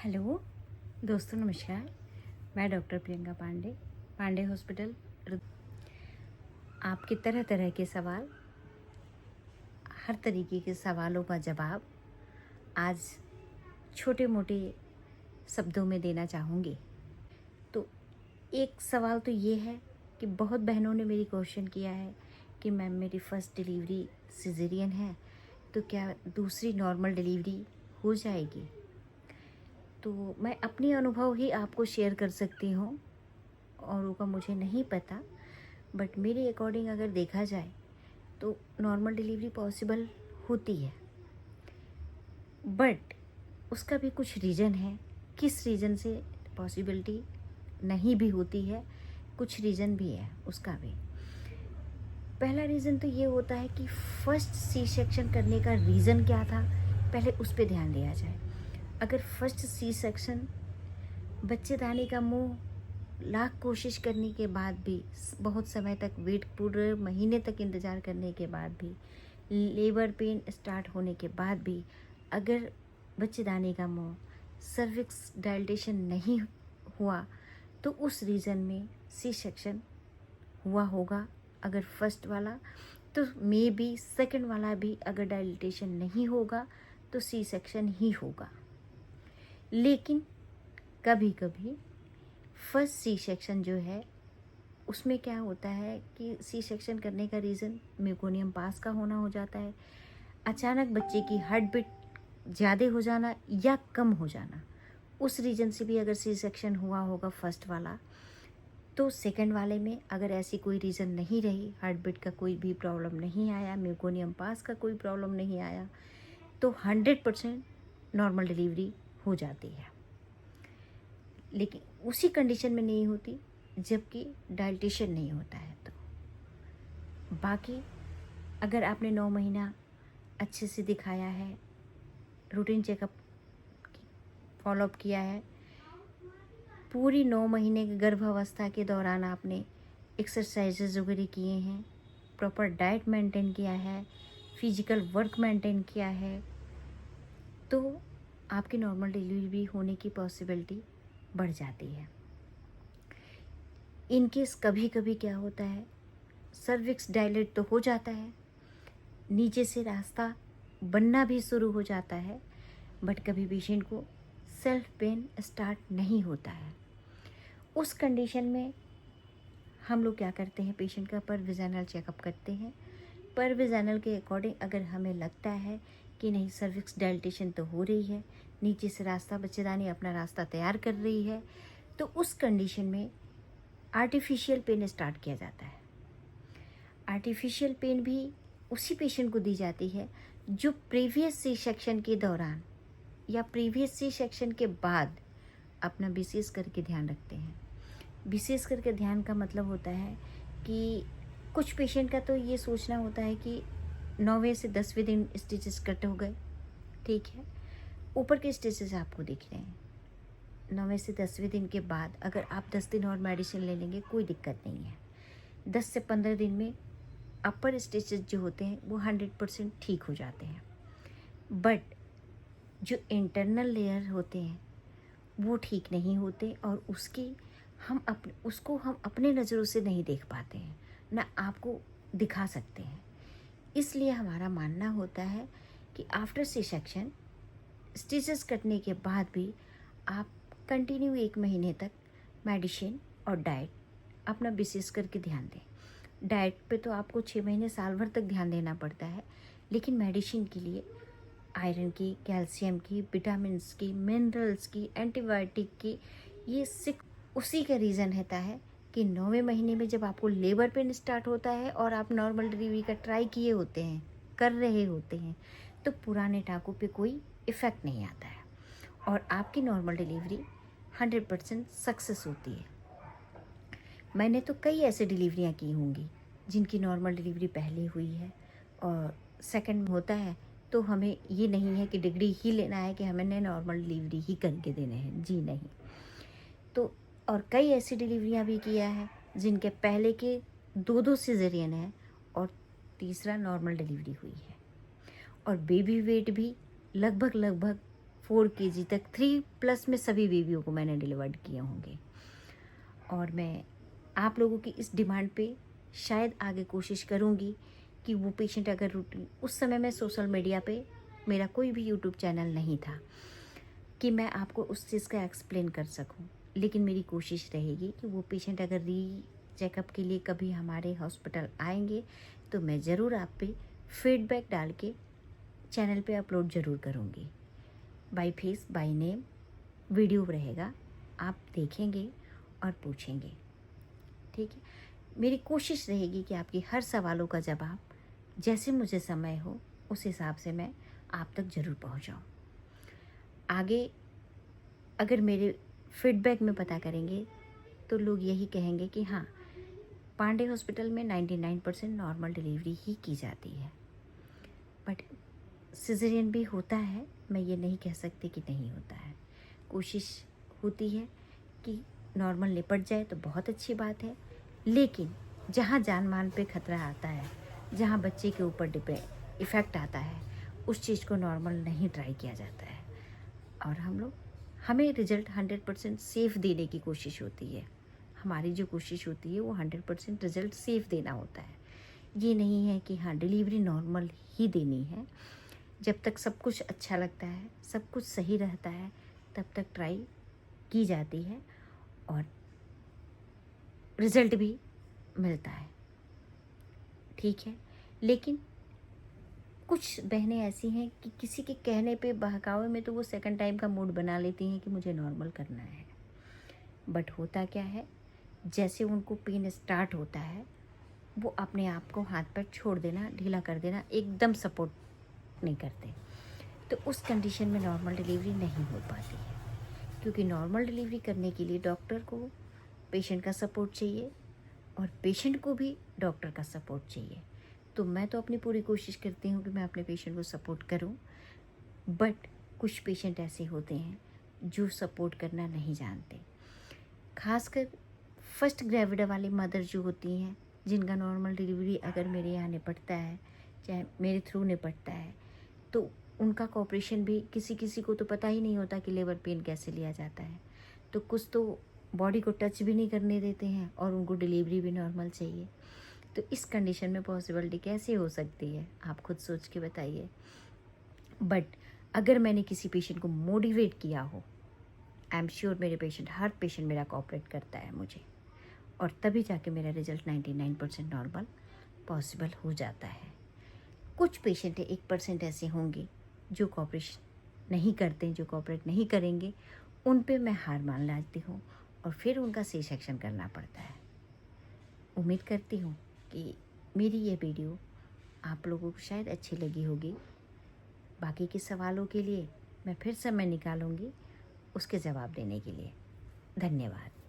Hello दोस्तों, नमस्कार। मैं डॉक्टर प्रियंका पांडे, पांडे हॉस्पिटल। आपके तरह तरह के सवाल, हर तरीके के सवालों का जवाब आज छोटे मोटे शब्दों में देना चाहूँगी। तो एक सवाल तो ये है कि बहुत बहनों ने मेरी क्वेश्चन किया है कि मैम मेरी फ़र्स्ट डिलीवरी सिजेरियन है, तो क्या दूसरी नॉर्मल डिलीवरी हो जाएगी? तो मैं अपनी अनुभव ही आपको शेयर कर सकती हूँ, औरों का मुझे नहीं पता। बट मेरे अकॉर्डिंग अगर देखा जाए तो नॉर्मल डिलीवरी पॉसिबल होती है, बट उसका भी कुछ रीज़न है। किस रीज़न से पॉसिबिलिटी नहीं भी होती है, कुछ रीज़न भी है उसका भी। पहला रीज़न तो ये होता है कि फर्स्ट सी सेक्शन करने का रीज़न क्या था, पहले उस पर ध्यान दिया जाए। अगर फर्स्ट सी सेक्शन बच्चेदानी का मुंह लाख कोशिश करने के बाद भी, बहुत समय तक वेट, पूरे महीने तक इंतज़ार करने के बाद भी, लेबर पेन स्टार्ट होने के बाद भी अगर बच्चेदानी का मुंह सर्विक्स डायलेटेशन नहीं हुआ, तो उस रीज़न में सी सेक्शन हुआ होगा। अगर फर्स्ट वाला, तो मे बी सेकंड वाला भी अगर डायलेटेशन नहीं होगा तो सी सेक्शन ही होगा। लेकिन कभी कभी फर्स्ट सी सेक्शन जो है उसमें क्या होता है कि सी सेक्शन करने का रीज़न मेकोनियम पास का होना हो जाता है, अचानक बच्चे की हार्ट बीट ज़्यादा हो जाना या कम हो जाना। उस रीज़न से भी अगर सी सेक्शन हुआ होगा फर्स्ट वाला, तो सेकंड वाले में अगर ऐसी कोई रीज़न नहीं रही, हार्ट बीट का कोई भी प्रॉब्लम नहीं आया, मेकोनियम पास का कोई प्रॉब्लम नहीं आया, तो 100% नॉर्मल डिलीवरी हो जाती है। लेकिन उसी कंडीशन में नहीं होती जबकि डायलिटेशन नहीं होता है। तो बाकी अगर आपने 9 महीना अच्छे से दिखाया है, रूटीन चेकअप फॉलोअप किया है, पूरी 9 महीने की गर्भावस्था के दौरान आपने एक्सरसाइजेज वगैरह किए हैं, प्रॉपर डाइट मेंटेन किया है, फिजिकल वर्क मेंटेन किया है, तो आपकी नॉर्मल डिलीवरी होने की पॉसिबिलिटी बढ़ जाती है। इनकेस कभी कभी क्या होता है, सर्विक्स डायलेट तो हो जाता है, नीचे से रास्ता बनना भी शुरू हो जाता है, बट कभी पेशेंट को सेल्फ पेन स्टार्ट नहीं होता है। उस कंडीशन में हम लोग क्या करते हैं, पेशेंट का पर विजाइनल चेकअप करते हैं। पर विजाइनल के अकॉर्डिंग अगर हमें लगता है कि नहीं, सर्विक्स डायलेटेशन तो हो रही है, नीचे से रास्ता, बच्चेदानी अपना रास्ता तैयार कर रही है, तो उस कंडीशन में आर्टिफिशियल पेन स्टार्ट किया जाता है। आर्टिफिशियल पेन भी उसी पेशेंट को दी जाती है जो प्रीवियस सी सेक्शन के दौरान या प्रीवियस सी सेक्शन के बाद अपना विशेष करके ध्यान रखते हैं। विशेष करके ध्यान का मतलब होता है कि कुछ पेशेंट का तो ये सोचना होता है कि 9वें से 10वें दिन स्टिचेस कट हो गए, ठीक है, ऊपर के स्टिचेस आपको दिख रहे हैं। 9वें से 10वें दिन के बाद अगर आप 10 दिन और मेडिसिन ले लेंगे कोई दिक्कत नहीं है। 10 से 15 दिन में अपर स्टिचेस जो होते हैं वो 100% ठीक हो जाते हैं, बट जो इंटरनल लेयर होते हैं वो ठीक नहीं होते, और उसको हम अपने नज़रों से नहीं देख पाते हैं, ना आपको दिखा सकते हैं। इसलिए हमारा मानना होता है कि आफ्टर सी सेक्शन स्टिचेस कटने के बाद भी आप कंटिन्यू 1 महीने तक मेडिसिन और डाइट अपना विशेष करके ध्यान दें। डाइट पे तो आपको 6 महीने साल भर तक ध्यान देना पड़ता है, लेकिन मेडिसिन के लिए आयरन की, कैल्शियम की, विटामिन्स की, मिनरल्स की, एंटीबायोटिक की, ये उसी का रीज़न रहता है कि 9वें महीने में जब आपको लेबर पेन स्टार्ट होता है और आप नॉर्मल डिलीवरी का ट्राई किए होते हैं, कर रहे होते हैं, तो पुराने टाँकों पे कोई इफ़ेक्ट नहीं आता है और आपकी नॉर्मल डिलीवरी 100% सक्सेस होती है। मैंने तो कई ऐसे डिलीवरियाँ की होंगी जिनकी नॉर्मल डिलीवरी पहले हुई है और सेकंड होता है, तो हमें ये नहीं है कि डिग्री ही लेना है कि हमने नॉर्मल डिलीवरी ही करके देने हैं, जी नहीं। तो और कई ऐसी डिलीवरियाँ भी किया है जिनके पहले के 2 सिजेरियन हैं और तीसरा नॉर्मल डिलीवरी हुई है, और बेबी वेट भी लगभग 4 kg तक 3+ में सभी बेबियों को मैंने डिलीवर्ड किए होंगे। और मैं आप लोगों की इस डिमांड पे शायद आगे कोशिश करूँगी कि वो पेशेंट अगर रूटीन, उस समय मैं सोशल मीडिया पे, मेरा कोई भी यूट्यूब चैनल नहीं था कि मैं आपको उस चीज़ का एक्सप्लेन कर सकूं, लेकिन मेरी कोशिश रहेगी कि वो पेशेंट अगर री चेकअप के लिए कभी हमारे हॉस्पिटल आएंगे तो मैं ज़रूर आप पे फीडबैक डाल के चैनल पे अपलोड ज़रूर करूँगी। By face by name video रहेगा, आप देखेंगे और पूछेंगे, ठीक है। मेरी कोशिश रहेगी कि आपकी हर सवालों का जवाब जैसे मुझे समय हो उस हिसाब से मैं आप तक ज़रूर पहुँचाऊँ। आगे अगर मेरे फीडबैक में पता करेंगे तो लोग यही कहेंगे कि हाँ, पांडे हॉस्पिटल में 99% नॉर्मल डिलीवरी ही की जाती है, बट सिजेरियन भी होता है, मैं ये नहीं कह सकती कि नहीं होता है। कोशिश होती है कि नॉर्मल निपट जाए तो बहुत अच्छी बात है, लेकिन जहाँ जान मान पे खतरा आता है, जहाँ बच्चे के ऊपर इफ़ेक्ट आता है, उस चीज़ को नॉर्मल नहीं ट्राई किया जाता है। और हमें रिज़ल्ट 100% सेफ़ देने की कोशिश होती है। हमारी जो कोशिश होती है वो 100% रिज़ल्ट सेफ़ देना होता है। ये नहीं है कि हाँ डिलीवरी नॉर्मल ही देनी है। जब तक सब कुछ अच्छा लगता है, सब कुछ सही रहता है, तब तक ट्राई की जाती है और रिज़ल्ट भी मिलता है, ठीक है। लेकिन कुछ बहनें ऐसी हैं कि किसी के कहने पे, बहकावे में तो वो सेकंड टाइम का मूड बना लेती हैं कि मुझे नॉर्मल करना है। बट होता क्या है, जैसे उनको पेन स्टार्ट होता है वो अपने आप को हाथ पैर छोड़ देना, ढीला कर देना, एकदम सपोर्ट नहीं करते। तो उस कंडीशन में नॉर्मल डिलीवरी नहीं हो पाती है, क्योंकि नॉर्मल डिलीवरी करने के लिए डॉक्टर को पेशेंट का सपोर्ट चाहिए और पेशेंट को भी डॉक्टर का सपोर्ट चाहिए। तो मैं तो अपनी पूरी कोशिश करती हूँ कि मैं अपने पेशेंट को सपोर्ट करूँ, बट कुछ पेशेंट ऐसे होते हैं जो सपोर्ट करना नहीं जानते। खासकर फर्स्ट ग्रेविड वाली मदर जो होती हैं, जिनका नॉर्मल डिलीवरी अगर मेरे यहाँ निपटता है, चाहे मेरे थ्रू निपटता है, तो उनका कोऑपरेशन भी, किसी किसी को तो पता ही नहीं होता कि लेबर पेन कैसे लिया जाता है। तो कुछ तो बॉडी को टच भी नहीं करने देते हैं और उनको डिलीवरी भी नॉर्मल चाहिए। तो इस कंडीशन में पॉसिबिलिटी कैसे हो सकती है, आप खुद सोच के बताइए। बट अगर मैंने किसी पेशेंट को मोटिवेट किया हो, आई एम श्योर मेरे पेशेंट, हर पेशेंट मेरा कोऑपरेट करता है मुझे, और तभी जाके मेरा रिजल्ट 99% नॉर्मल पॉसिबल हो जाता है। कुछ पेशेंट 1% ऐसे होंगे जो कोऑपरेशन नहीं करते, जो कोऑपरेट नहीं करेंगे, उन पे मैं हार मान लेती हूँ और फिर उनका सी सेक्शन करना पड़ता है। उम्मीद करती हूँ कि मेरी ये वीडियो आप लोगों को शायद अच्छी लगी होगी। बाकी के सवालों के लिए मैं फिर समय निकालूंगी उसके जवाब देने के लिए। धन्यवाद।